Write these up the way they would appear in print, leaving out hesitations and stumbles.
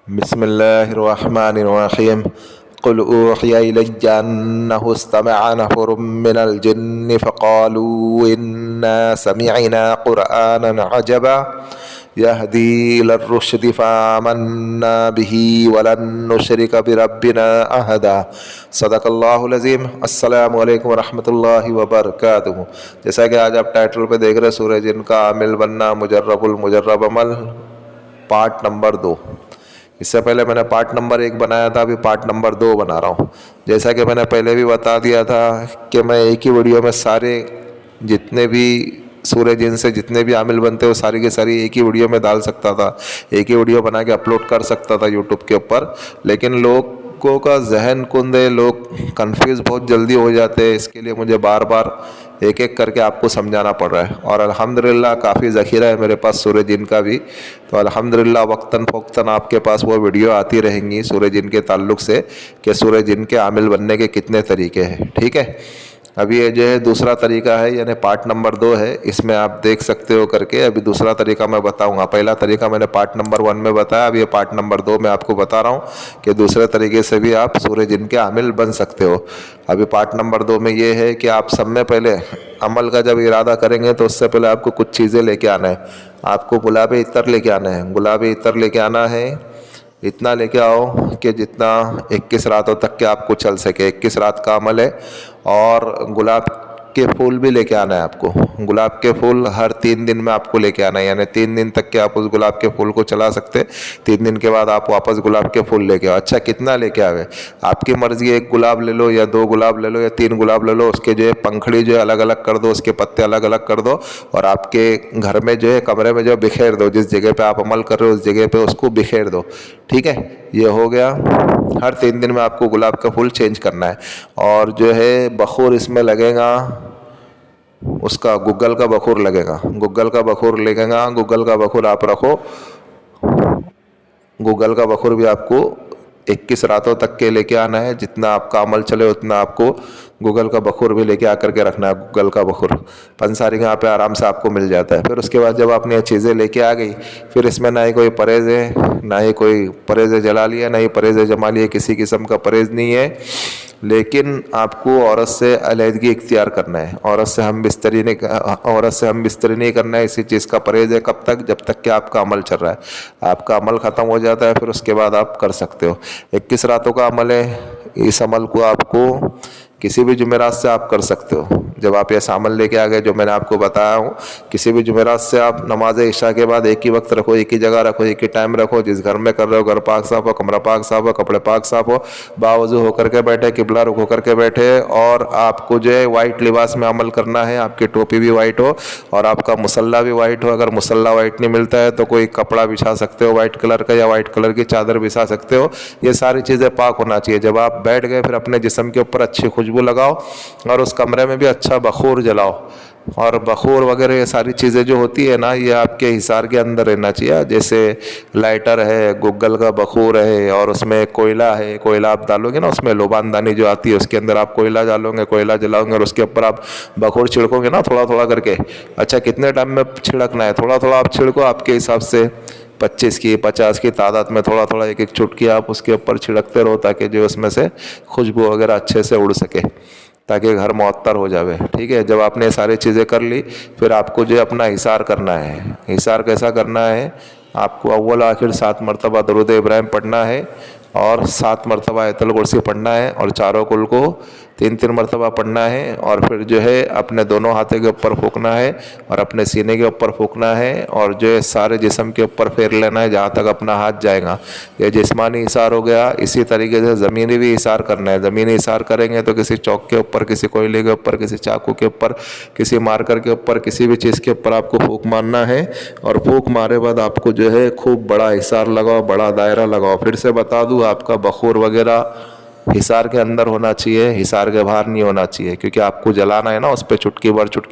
बिस्मिल्लाहिर्रहमानिर्रहीम क़ुल ऊहिया इलय्या अन्नहु इस्तमअ नफ़रुम मिनल जिन्नि फ़क़ालू इन्ना समिअना क़ुरआनन अजबा यहदी इलर्रुश्दि फ़आमन्ना बिही वलन नुश्रिक बिरब्बिना अहदा। सदक़ल्लाहुल अज़ीम। अस्सलामु अलैकुम वरहमतुल्लाहि वबरकातुहू। जैसा कि आज आप टाइटल पे देख रहे हैं, सूरह जिन का आमिल बनना मुजर्रबुल मुजर्रब अमल पार्ट नंबर 2। इससे पहले मैंने पार्ट नंबर 1 बनाया था, अभी पार्ट नंबर 2 बना रहा हूँ। जैसा कि मैंने पहले भी बता दिया था कि मैं एक ही वीडियो में सारे जितने भी सूरह जिन से जितने भी आमिल बनते हो सारी की सारी एक ही वीडियो में डाल सकता था, एक ही वीडियो बना के अपलोड कर सकता था यूट्यूब के ऊपर। लेकिन लोगों का जहन कुंद है, लोग कंफ्यूज बहुत जल्दी हो जाते हैं, इसके लिए मुझे बार बार एक एक करके आपको समझाना पड़ रहा है। और अल्हम्दुलिल्लाह काफ़ी ज़ख़ीरा है मेरे पास सूरह जिन का भी, तो अल्हम्दुलिल्लाह वक्तन फ़ौक्तन आपके पास वो वीडियो आती रहेंगी सूरह जिन के ताल्लुक़ से कि सूरह जिन के आमिल बनने के कितने तरीके हैं। ठीक है, अभी ये जो है दूसरा तरीका है, यानी पार्ट नंबर 2 है, इसमें आप देख सकते हो करके। अभी दूसरा तरीका मैं बताऊंगा। पहला तरीका मैंने पार्ट नंबर 1 में बताया, अब ये पार्ट नंबर 2 में आपको बता रहा हूँ कि दूसरे तरीके से भी आप सूरह जिन के आमिल बन सकते हो। अभी पार्ट नंबर 2 में ये है कि आप सब में पहले अमल का जब इरादा करेंगे तो उससे पहले आपको कुछ चीज़ें लेके आना है। आपको गुलाबी इत्र लेके आना है, गुलाबी इत्र लेके आना है। इतना लेके आओ कि जितना 21 रातों तक के आपको चल सके। 21 रात का अमल है। और गुलाब के फूल भी लेके आना है आपको। गुलाब के फूल हर 3 दिन में आपको लेके आना है, यानी 3 दिन तक के आप उस गुलाब के फूल को चला सकते। 3 दिन के बाद आप वापस गुलाब के फूल लेके आओ। अच्छा, कितना लेके आवे आपकी मर्जी है, 1 गुलाब ले लो या 2 गुलाब ले लो या 3 गुलाब ले लो। उसके जो है पंखड़ी जो है अलग अलग कर दो, उसके पत्ते अलग अलग कर दो और आपके घर में जो है कमरे में जो बिखेर दो। जिस जगह पे आप अमल कर रहे हो उस जगह पे उसको बिखेर दो। ठीक है, ये हो गया। हर 3 दिन में आपको गुलाब का फूल चेंज करना है। और जो है बखूर इसमें लगेगा, उसका गुग्गल का बखूर लगेगा, गुग्गल का बखूर लगेगा। गुग्गल का बखूर आप रखो, गुग्गल का बखूर भी आपको 21 रातों तक के लेके आना है। जितना आपका अमल चले उतना आपको गूगल का बखूर भी लेके आकर के रखना है। गूगल का बखूर पंसारी यहाँ पे आराम से आपको मिल जाता है। फिर उसके बाद जब आपने ये चीज़ें लेके आ गई, फिर इसमें ना ही कोई परहेज़ है, ना ही कोई परहेज़ जलाली है, ना ही परहेज़ जमाली है, किसी किस्म का परहेज़ नहीं है। लेकिन आपको औरत से अलहदगी इख्तियार करना है। औरत से हम बिस्तरी नहीं करना है। इसी चीज़ का परहेज़ है कब तक, जब तक कि आपका अमल चल रहा है। आपका अमल ख़त्म हो जाता है फिर उसके बाद आप कर सकते हो। 21 रातों का अमल है। इस अमल को आपको किसी भी जुमेरात से आप कर सकते हो। जब आप ऐसा अमल लेके आ गए जो मैंने आपको बताया हूँ, किसी भी जुमेरात से आप नमाज इशा के बाद एक ही वक्त रखो, एक ही जगह रखो, एक ही टाइम रखो। जिस घर में कर रहे हो घर पाक साफ हो, कमरा पाक साफ हो, कपड़े पाक साफ हो, बावजू होकर के बैठे, किबला रुख होकर के बैठे। और आपको जो है वाइट लिबास में अमल करना है। आपकी टोपी भी वाइट हो और आपका मुसल्ला भी वाइट हो। अगर मुसल्ला वाइट नहीं मिलता है तो कोई कपड़ा बिछा सकते हो वाइट कलर का, या वाइट कलर की चादर बिछा सकते हो। ये सारी चीज़ें पाक होना चाहिए। जब आप बैठ गए फिर अपने जिस्म के ऊपर अच्छी खुशबू लगाओ और उस कमरे में भी अच्छा बखूर जलाओ। और बखूर वगैरह ये सारी चीज़ें जो होती है ना, ये आपके हिसार के अंदर रहना चाहिए। जैसे लाइटर है, गुग्गल का बखूर है, और उसमें कोयला है। कोयला आप डालोगे ना, उसमें लोबानदानी जो आती है उसके अंदर आप कोयला डालोगे, कोयला जलाओगे और उसके ऊपर आप बखूर छिड़कोगे ना थोड़ा थोड़ा करके। अच्छा, कितने टाइम में छिड़कना है? थोड़ा थोड़ा आप छिड़को, आपके हिसाब से 25 की 50 की तादाद में थोड़ा थोड़ा एक एक चुटकी आप उसके ऊपर छिड़कते रहो, ताकि जो उसमें से खुशबू वगैरह अच्छे से उड़ सके, ताकि घर मुअत्तर हो जावे। ठीक है, जब आपने सारी चीज़ें कर ली फिर आपको जो अपना हिसार करना है। हिसार कैसा करना है? आपको अव्वल आखिर 7 मरतबा दरूद इब्राहिम पढ़ना है और 7 मरतबा आयतुल कुर्सी पढ़ना है और चारों कुल को 3-3 मरतबा पढ़ना है। और फिर जो है अपने दोनों हाथों के ऊपर फूंकना है और अपने सीने के ऊपर फूंकना है और जो है सारे जिस्म के ऊपर फेर लेना है जहाँ तक अपना हाथ जाएगा। ये जिस्मानी इशार हो गया। इसी तरीके से ज़मीनी भी इशार करना है। ज़मीनी इशार करेंगे तो किसी चौक के ऊपर, किसी कोयले के ऊपर, किसी चाकू के ऊपर, किसी मार्कर के ऊपर, किसी भी चीज़ के ऊपर आपको फूंक मारना है। और फूंक मारे बाद आपको जो है खूब बड़ा इशार लगाओ, बड़ा दायरा लगाओ। फिर से बता दूँ, आपका बखूर वगैरह हिसार के अंदर होना चाहिए, हिसार के बाहर नहीं होना चाहिए, क्योंकि आपको जलाना है ना उस पर चुटकी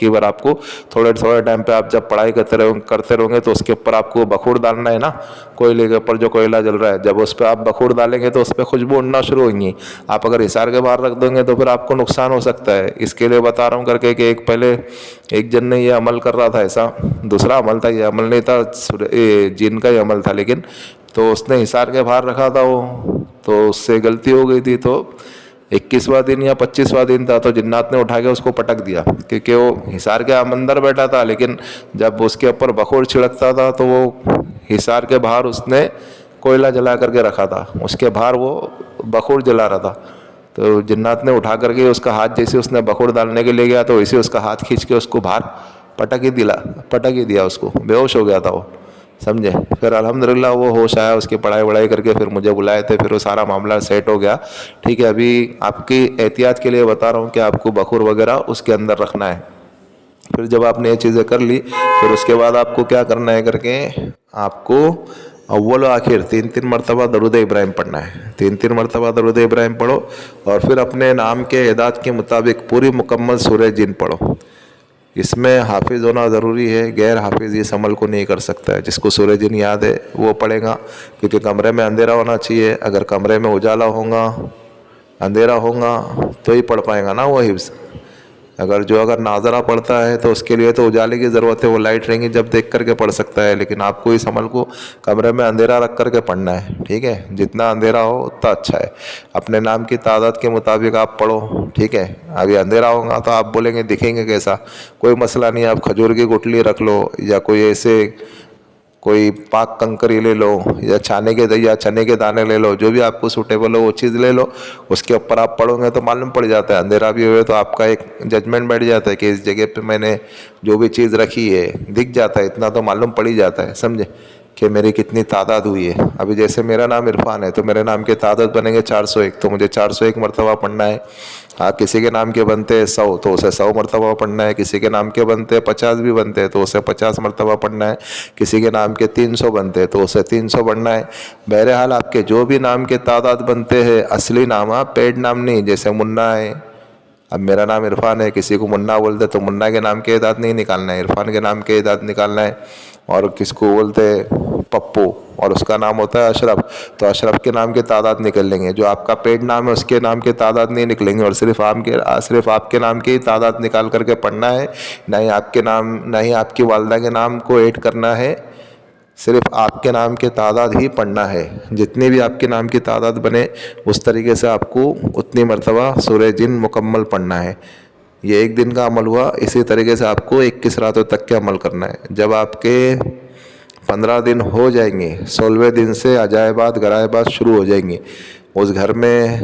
भर आपको थोड़े थोड़े टाइम पे आप जब पढ़ाई करते रहोगे तो उसके ऊपर आपको बखूर डालना है ना, कोयले के ऊपर जो कोयला जल रहा है। जब उस पर आप बखूर डालेंगे तो उस पर खुशबू उड़ना शुरू होंगी। आप अगर हिसार के बाहर रख दोगे तो फिर आपको नुकसान हो सकता है। इसके लिए बता रहा हूँ करके कि एक जन ने ये अमल कर रहा था, ऐसा दूसरा अमल था, ये अमल नहीं था जिन का ही अमल था, लेकिन तो उसने हिसार के बाहर रखा था वो, तो उससे गलती हो गई थी। तो 21वां दिन या 25वां दिन था, तो जिन्नात ने उठा के उसको पटक दिया, क्योंकि वो हिसार के अंदर बैठा था, लेकिन जब उसके ऊपर बखूर छिड़कता था तो वो हिसार के बाहर उसने कोयला जला करके रखा था, उसके बाहर वो बखूर जला रहा था। तो जिन्नात ने उठा करके उसका हाथ, जैसे उसने बखूर डालने के लिए गया तो वैसे उसका हाथ खींच के उसको बाहर पटक ही दिया, उसको बेहोश हो गया था वो, समझे। फिर अल्हम्दुलिल्लाह वो होश आया, उसकी पढ़ाई वढ़ाई करके फिर मुझे बुलाए थे, फिर वो सारा मामला सेट हो गया। ठीक है, अभी आपकी एहतियात के लिए बता रहा हूँ कि आपको बखूर वगैरह उसके अंदर रखना है। फिर जब आपने ये चीज़ें कर ली, फिर उसके बाद आपको क्या करना है करके, आपको अव्वल आखिर 3-3 मरतबा दरूद इब्राहिम पढ़ना है। 3-3 मरतबा दरूद इब्राहिम पढ़ो और फिर अपने नाम के एदाद के मुताबिक पूरी मुकम्मल सूरह जिन पढ़ो। इसमें हाफिज़ होना ज़रूरी है, गैर हाफिज़ इस अमल को नहीं कर सकता है। जिसको सूरह जिन याद है वो पढ़ेगा, क्योंकि कमरे में अंधेरा होना चाहिए। अगर कमरे में उजाला होगा, अंधेरा होगा तो ही पढ़ पाएगा ना वो हिफ्ज़। अगर नाजरा पढ़ता है तो उसके लिए तो उजाले की ज़रूरत है, वो लाइट रहेंगी जब देख करके पढ़ सकता है। लेकिन आपको इस अमल को कमरे में अंधेरा रख करके पढ़ना है, ठीक है। जितना अंधेरा हो उतना अच्छा है। अपने नाम की तादाद के मुताबिक आप पढ़ो, ठीक है। अभी अंधेरा होगा तो आप बोलेंगे दिखेंगे कैसा, कोई मसला नहीं। आप खजूर की गुठली रख लो, या कोई पाक कंकरी ले लो, या चने के दाने ले लो, जो भी आपको सूटेबल हो वो चीज़ ले लो। उसके ऊपर आप पढ़ोगे तो मालूम पड़ जाता है। अंधेरा भी हुए तो आपका एक जजमेंट बैठ जाता है कि इस जगह पे मैंने जो भी चीज़ रखी है दिख जाता है, इतना तो मालूम पड़ ही जाता है, समझे, कि मेरी कितनी तादाद हुई है। अभी जैसे मेरा नाम इरफान है तो मेरे नाम के तादाद बनेंगे 401, तो मुझे 401 मरतबा पढ़ना है। किसी के नाम के बनते हैं 100, तो उसे 100 मरतबा पढ़ना है। किसी के नाम के बनते हैं 50 भी बनते हैं तो उसे 50 मरतबा पढ़ना है। किसी के नाम के 300 बनते हैं तो उसे 300 पढ़ना है। बहरहाल आपके जो भी नाम के तादाद बनते हैं, असली नाम, पेड नाम नहीं। जैसे मुन्ना है, अब मेरा नाम इरफान है, किसी को मुन्ना बोलते तो मुन्ना के नाम के इदाद नहीं निकालना है, इरफान के नाम के इदाद निकालना है। और किसको बोलते पप्पू और उसका नाम होता है अशरफ, तो अशरफ के नाम के तादाद निकल लेंगे। जो आपका पेड नाम है उसके नाम के तादाद नहीं निकलेंगे, और सिर्फ आपके नाम के ही तादाद निकाल करके पढ़ना है। ना ही आपकी वालदा के नाम को ऐड करना है, सिर्फ आपके नाम के तादाद ही पढ़ना है। जितनी भी आपके नाम की तादाद बने उस तरीके से आपको उतनी मरतबा सूरह जिन मुकम्मल पढ़ना है। ये एक दिन का अमल हुआ। इसी तरीके से आपको 21 रातों तक के अमल करना है। जब आपके 15 दिन हो जाएंगे, 16वें दिन से अजायबात गरायबात शुरू हो जाएंगी। उस घर में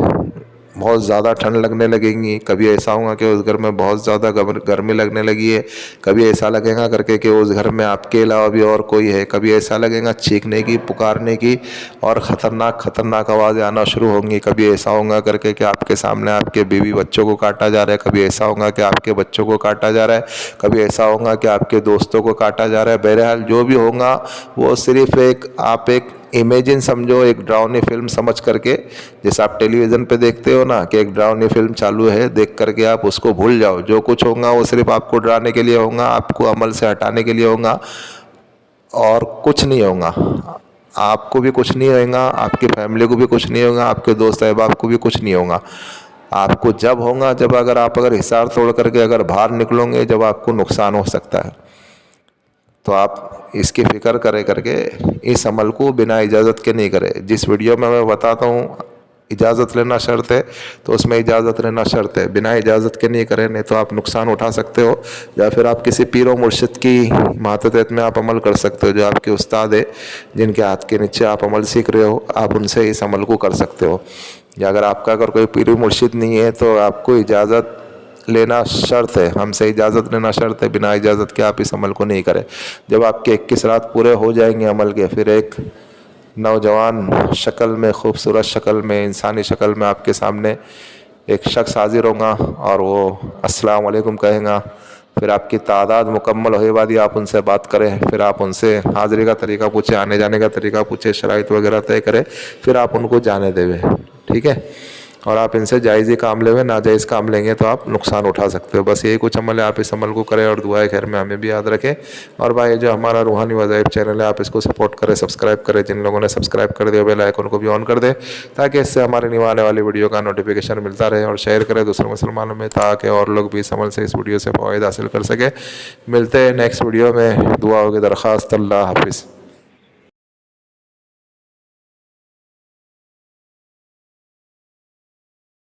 बहुत ज़्यादा ठंड लगने लगेंगी। कभी ऐसा होगा कि उस घर में बहुत ज़्यादा गर्मी लगने लगी है। कभी ऐसा लगेगा करके कि उस घर में आपके अलावा भी और कोई है। कभी ऐसा लगेगा चीखने की, पुकारने की, और ख़तरनाक आवाज़ें आना शुरू होंगी। कभी ऐसा होगा करके कि आपके सामने आपके बीवी बच्चों को काटा जा रहा है। कभी ऐसा होगा कि आपके बच्चों को काटा जा रहा है। कभी ऐसा होगा कि आपके दोस्तों को काटा जा रहा है। बहरहाल जो भी होगा वो सिर्फ आप एक इमेजिन समझो, एक ड्राउनी फिल्म समझ करके। जैसे आप टेलीविज़न पे देखते हो ना कि एक ड्राउनी फिल्म चालू है, देख करके आप उसको भूल जाओ। जो कुछ होगा वो सिर्फ आपको डराने के लिए होगा, आपको अमल से हटाने के लिए होगा, और कुछ नहीं होगा। आपको भी कुछ नहीं होगा, आपकी फैमिली को भी कुछ नहीं होगा, आपके दोस्त अहबाब को भी कुछ नहीं होगा। आपको जब होगा जब अगर हिसार तोड़ करके अगर बाहर निकलोगे, जब आपको नुकसान हो सकता है। तो आप इसकी फ़िक्र करे करके इस अमल को बिना इजाज़त के नहीं करें। जिस वीडियो में मैं बताता हूँ इजाज़त लेना शर्त है, तो उसमें इजाज़त लेना शर्त है। बिना इजाज़त के नहीं करें, नहीं तो आप नुकसान उठा सकते हो। या फिर आप किसी पीर व मुर्शिद की मातहत में आप अमल कर सकते हो, जो आपके उस्ताद है, जिनके हाथ के नीचे आप अमल सीख रहे हो, आप उनसे इस अमल को कर सकते हो। या अगर कोई पीर व मुर्शिद नहीं है तो आपको इजाज़त लेना शर्त है, हमसे इजाज़त लेना शर्त है। बिना इजाज़त के आप इस अमल को नहीं करें। जब आपके 21 रात पूरे हो जाएंगे अमल के, फिर एक नौजवान शक्ल में, खूबसूरत शक्ल में, इंसानी शक्ल में आपके सामने एक शख्स हाजिर होगा और वो अस्सलाम वालेकुम कहेगा। फिर आपकी तादाद मुकम्मल होने बाद ही आप उनसे बात करें। फिर आप उनसे हाज़िरी का तरीका पूछे, आने जाने का तरीका पूछे, शराइत वगैरह तय करें, फिर आप उनको जाने देवे, ठीक है। और आप इनसे जायज़ ही काम लेवे, नाजायज़ काम लेंगे तो आप नुकसान उठा सकते हो। बस यही कुछ अमल है, आप इस अमल को करें और दुआए खैर में हमें भी याद रखें। और भाई जो हमारा रूहानी वज़ाइफ चैनल है, आप इसको सपोर्ट करें, सब्सक्राइब करें। जिन लोगों ने सब्सक्राइब कर दिया बेल आइकन को भी ऑन कर दें, ताकि इससे हमारे न्यू आने वाली वीडियो का नोटिफिकेशन मिलता रहे। और शेयर करें दूसरे मुसलमानों में, ताकि और लोग भी इस अमल से, इस वीडियो से फ़ायदा हासिल कर सके। मिलते हैं नेक्स्ट वीडियो में। दुआ होगी दरख्वास्त। अल्लाह हाफिज़।